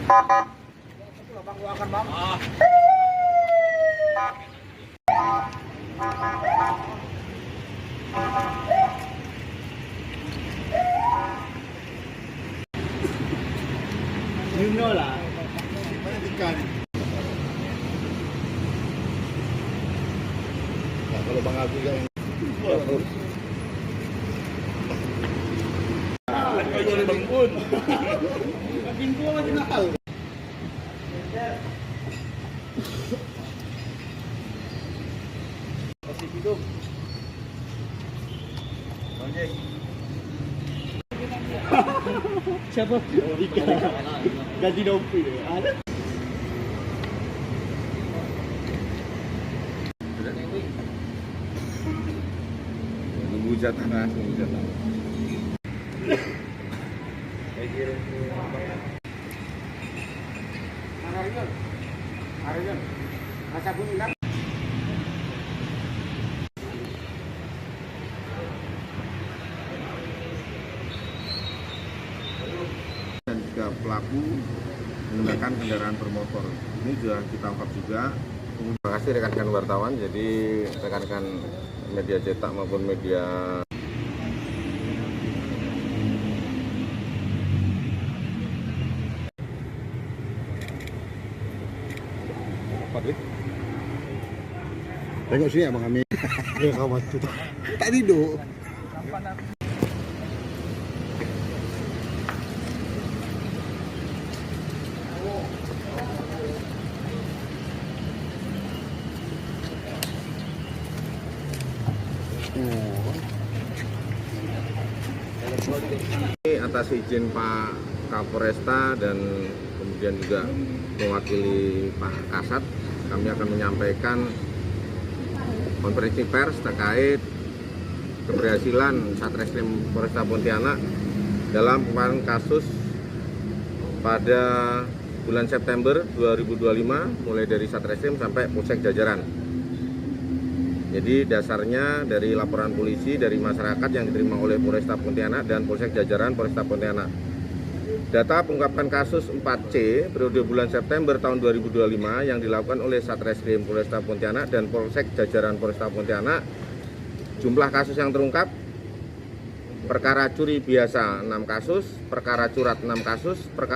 Bang, gua akan bang. You know lah. Nah, kalau Bang Agus yang Kayak oleh Bang Un. Makin tua makin nakal. Kasih hidup. Anjing. Siapa? Ika. Ganti dompi deh. Ada. nunggu jatah, nunggu jatah. Arion. Rasa bunyi kan? Dan juga pelaku menggunakan kendaraan bermotor. Ini sudah kita ungkap juga. Terima kasih rekan-rekan wartawan. Jadi rekan-rekan media cetak maupun media apa deh? Tengok sini Abang Amin. Ya kawan tu. Tak tidur. Atas izin Pak Kapolresta dan kemudian juga mewakili Pak Kasat, kami akan menyampaikan konferensi pers terkait keberhasilan Satreskrim Polresta Pontianak dalam penanganan kasus pada bulan September 2025 mulai dari Satreskrim sampai Polsek Jajaran. Jadi dasarnya dari laporan polisi dari masyarakat yang diterima oleh Polresta Pontianak dan Polsek Jajaran Polresta Pontianak. Data pengungkapan kasus 4C periode bulan September tahun 2025 yang dilakukan oleh Satreskrim Polresta Pontianak dan Polsek Jajaran Polresta Pontianak, jumlah kasus yang terungkap: perkara curi biasa 6 kasus, perkara curat 6 kasus, perkara